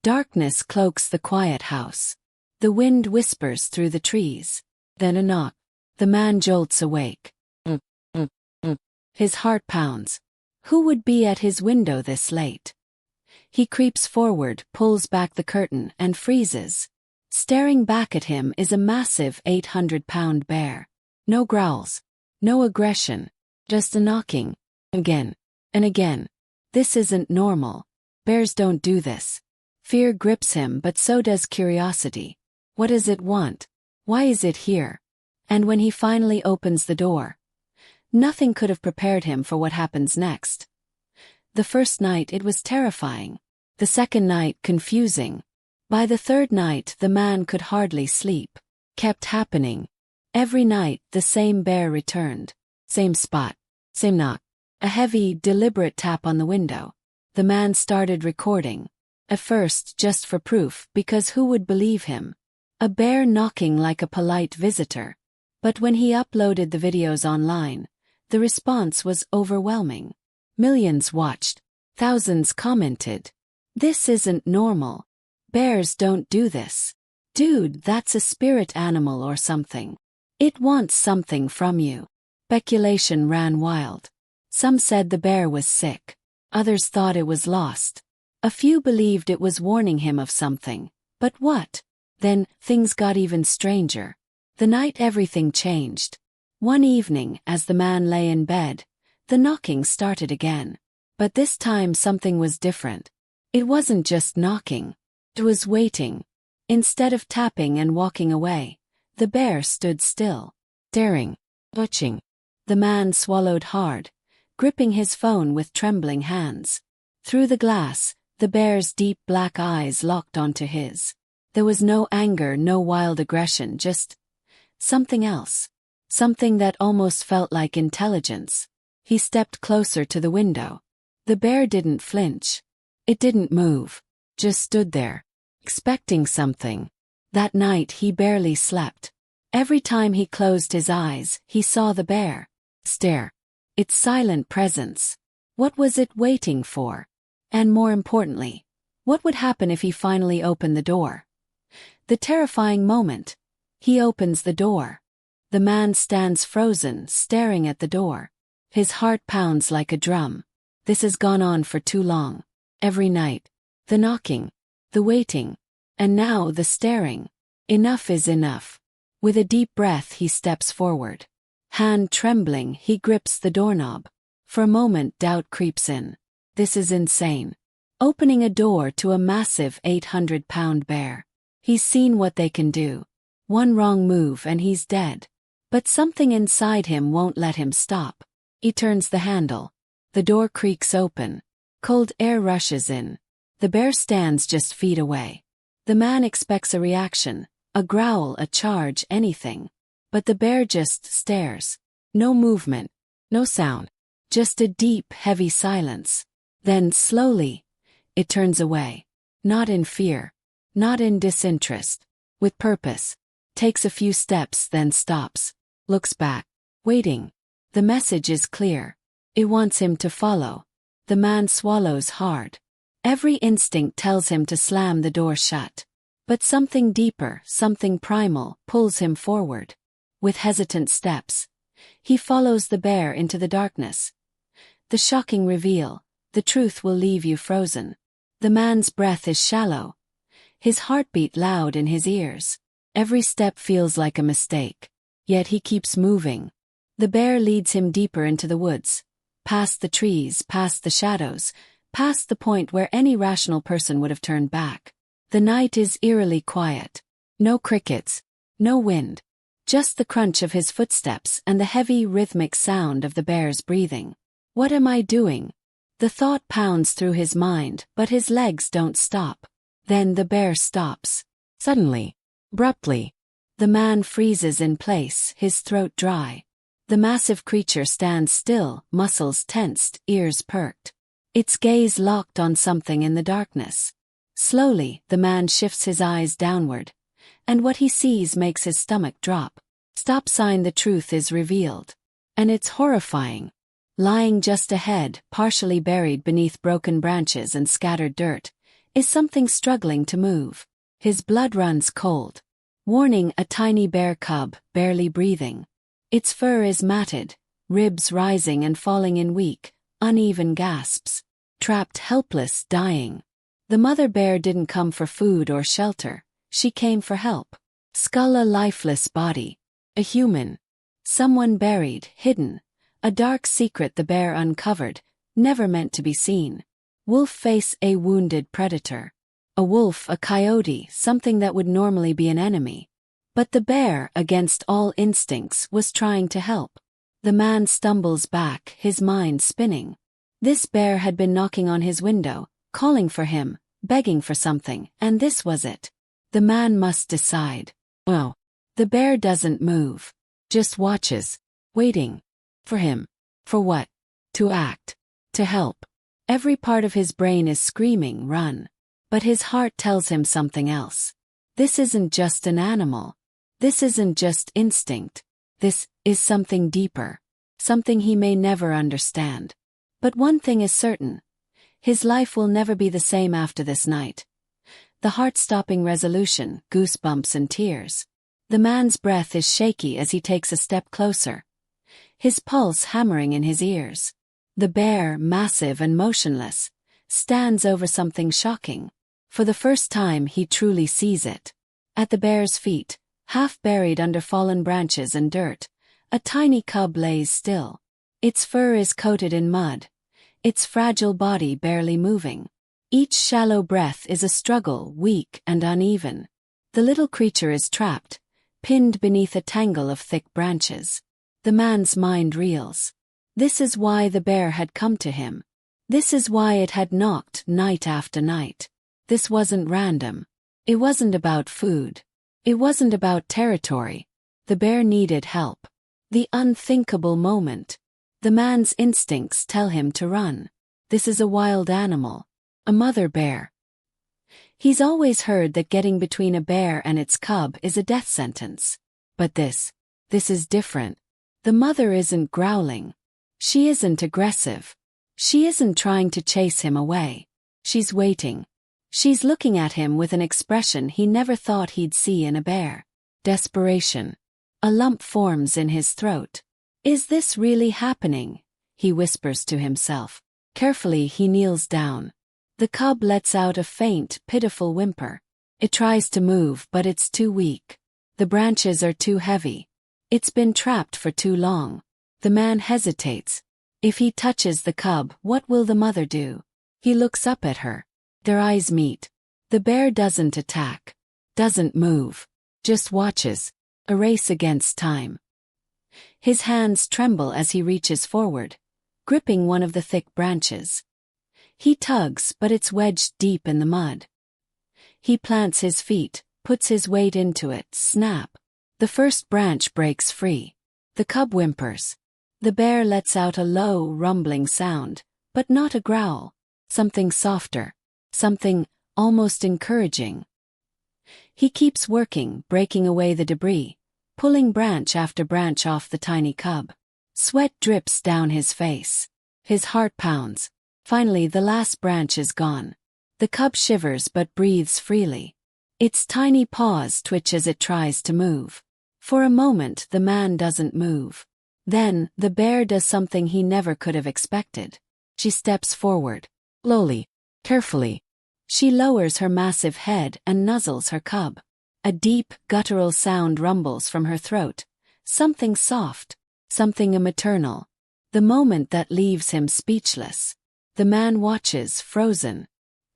Darkness cloaks the quiet house. The wind whispers through the trees. Then a knock. The man jolts awake. His heart pounds. Who would be at his window this late? He creeps forward, pulls back the curtain, and freezes. Staring back at him is a massive 800-pound bear. No growls. No aggression. Just a knocking. Again. And again. This isn't normal. Bears don't do this. Fear grips him, but so does curiosity. What does it want? Why is it here? And when he finally opens the door, nothing could have prepared him for what happens next. The first night it was terrifying. The second night confusing. By the third night the man could hardly sleep. Kept happening. Every night the same bear returned. Same spot. Same knock. A heavy, deliberate tap on the window. The man started recording. At first just for proof, because who would believe him? A bear knocking like a polite visitor. But when he uploaded the videos online, the response was overwhelming. Millions watched. Thousands commented. This isn't normal. Bears don't do this. Dude, that's a spirit animal or something. It wants something from you. Speculation ran wild. Some said the bear was sick. Others thought it was lost. A few believed it was warning him of something. But what? Then, things got even stranger. The night everything changed. One evening, as the man lay in bed, the knocking started again. But this time something was different. It wasn't just knocking. It was waiting. Instead of tapping and walking away, the bear stood still, staring, watching. The man swallowed hard, gripping his phone with trembling hands. Through the glass, the bear's deep black eyes locked onto his. There was no anger, no wild aggression, just something else. Something that almost felt like intelligence. He stepped closer to the window. The bear didn't flinch. It didn't move. Just stood there, expecting something. That night he barely slept. Every time he closed his eyes, he saw the bear stare. Its silent presence. What was it waiting for? And more importantly, what would happen if he finally opened the door? The terrifying moment. He opens the door. The man stands frozen, staring at the door. His heart pounds like a drum. This has gone on for too long. Every night. The knocking. The waiting. And now the staring. Enough is enough. With a deep breath he steps forward. Hand trembling, he grips the doorknob. For a moment doubt creeps in. This is insane. Opening a door to a massive 800-pound bear. He's seen what they can do. One wrong move and he's dead. But something inside him won't let him stop. He turns the handle. The door creaks open. Cold air rushes in. The bear stands just feet away. The man expects a reaction, a growl, a charge, anything. But the bear just stares. No movement. No sound. Just a deep, heavy silence. Then, slowly, it turns away. Not in fear. Not in disinterest. With purpose. Takes a few steps, then stops. Looks back. Waiting. The message is clear. It wants him to follow. The man swallows hard. Every instinct tells him to slam the door shut. But something deeper, something primal, pulls him forward. With hesitant steps, he follows the bear into the darkness. The shocking reveal. The truth will leave you frozen. The man's breath is shallow. His heartbeat loud in his ears. Every step feels like a mistake. Yet he keeps moving. The bear leads him deeper into the woods. Past the trees, past the shadows, past the point where any rational person would have turned back. The night is eerily quiet. No crickets. No wind. Just the crunch of his footsteps and the heavy rhythmic sound of the bear's breathing. What am I doing? The thought pounds through his mind, but his legs don't stop. Then the bear stops. Suddenly. Abruptly. The man freezes in place, his throat dry. The massive creature stands still, muscles tensed, ears perked. Its gaze locked on something in the darkness. Slowly, the man shifts his eyes downward. And what he sees makes his stomach drop. Stop sign, the truth is revealed. And it's horrifying. Lying just ahead, partially buried beneath broken branches and scattered dirt, Is something struggling to move? His blood runs cold. Warning, a tiny bear cub, barely breathing. Its fur is matted, ribs rising and falling in weak, uneven gasps. Trapped, helpless, dying. The mother bear didn't come for food or shelter. She came for help. Skull, a lifeless body. A human. Someone buried, hidden. A dark secret the bear uncovered, never meant to be seen. Wolf face, a wounded predator. A wolf, a coyote, something that would normally be an enemy. But the bear, against all instincts, was trying to help. The man stumbles back, his mind spinning. This bear had been knocking on his window, calling for him, begging for something, and this was it. The man must decide. Oh. The bear doesn't move. Just watches. Waiting. For him. For what? To act. To help. Every part of his brain is screaming, run. But his heart tells him something else. This isn't just an animal. This isn't just instinct. This is something deeper. Something he may never understand. But one thing is certain. His life will never be the same after this night. The heart-stopping resolution, goosebumps and tears. The man's breath is shaky as he takes a step closer. His pulse hammering in his ears. The bear, massive and motionless, stands over something shocking. For the first time he truly sees it. At the bear's feet, half buried under fallen branches and dirt, a tiny cub lays still. Its fur is coated in mud. Its fragile body barely moving. Each shallow breath is a struggle, weak and uneven. The little creature is trapped, pinned beneath a tangle of thick branches. The man's mind reels. This is why the bear had come to him. This is why it had knocked night after night. This wasn't random. It wasn't about food. It wasn't about territory. The bear needed help. The unthinkable moment. The man's instincts tell him to run. This is a wild animal. A mother bear. He's always heard that getting between a bear and its cub is a death sentence. But this is different. The mother isn't growling. She isn't aggressive. She isn't trying to chase him away. She's waiting. She's looking at him with an expression he never thought he'd see in a bear. Desperation. A lump forms in his throat. Is this really happening? He whispers to himself. Carefully he kneels down. The cub lets out a faint, pitiful whimper. It tries to move, but it's too weak. The branches are too heavy. It's been trapped for too long. The man hesitates. If he touches the cub, what will the mother do? He looks up at her. Their eyes meet. The bear doesn't attack. Doesn't move. Just watches. A race against time. His hands tremble as he reaches forward, gripping one of the thick branches. He tugs, but it's wedged deep in the mud. He plants his feet, puts his weight into it, snap. The first branch breaks free. The cub whimpers. The bear lets out a low, rumbling sound, but not a growl. Something softer. Something almost encouraging. He keeps working, breaking away the debris, pulling branch after branch off the tiny cub. Sweat drips down his face. His heart pounds. Finally, the last branch is gone. The cub shivers but breathes freely. Its tiny paws twitch as it tries to move. For a moment, the man doesn't move. Then, the bear does something he never could have expected. She steps forward. Slowly, carefully. She lowers her massive head and nuzzles her cub. A deep, guttural sound rumbles from her throat. Something soft. Something maternal. The moment that leaves him speechless. The man watches, frozen.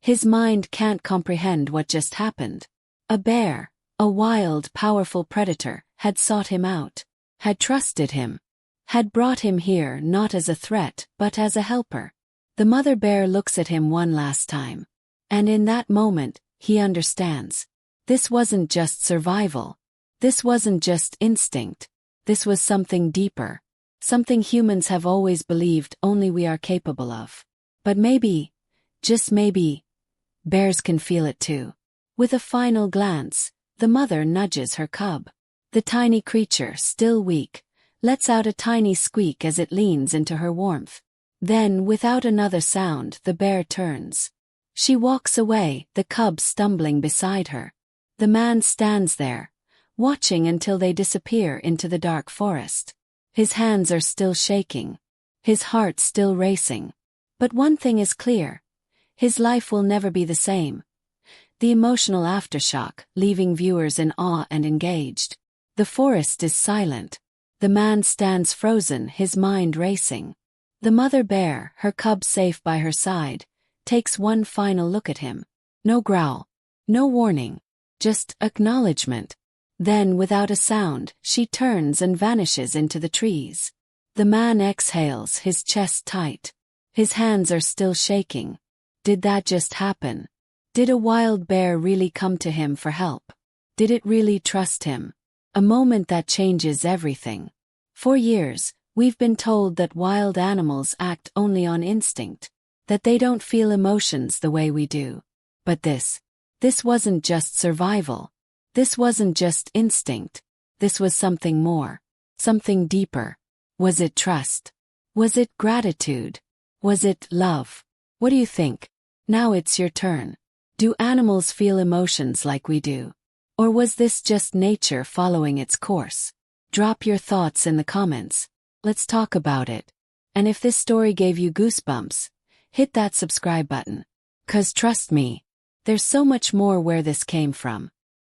His mind can't comprehend what just happened. A bear, a wild, powerful predator, had sought him out, had trusted him, had brought him here not as a threat but as a helper. The mother bear looks at him one last time. And in that moment, he understands. This wasn't just survival. This wasn't just instinct. This was something deeper. Something humans have always believed only we are capable of. But maybe, just maybe, bears can feel it too. With a final glance, the mother nudges her cub. The tiny creature, still weak, lets out a tiny squeak as it leans into her warmth. Then, without another sound, the bear turns. She walks away, the cub stumbling beside her. The man stands there, watching until they disappear into the dark forest. His hands are still shaking. His heart still racing. But one thing is clear. His life will never be the same. The emotional aftershock, leaving viewers in awe and engaged. The forest is silent. The man stands frozen, his mind racing. The mother bear, her cub safe by her side, takes one final look at him. No growl. No warning. Just acknowledgement. Then, without a sound, she turns and vanishes into the trees. The man exhales, his chest tight. His hands are still shaking. Did that just happen? Did a wild bear really come to him for help? Did it really trust him? A moment that changes everything. For years, we've been told that wild animals act only on instinct, that they don't feel emotions the way we do. But this wasn't just survival. This wasn't just instinct. This was something more. Something deeper. Was it trust? Was it gratitude? Was it love? What do you think? Now it's your turn. Do animals feel emotions like we do? Or was this just nature following its course? Drop your thoughts in the comments. Let's talk about it. And if this story gave you goosebumps, hit that subscribe button. 'Cause trust me, there's so much more where this came from.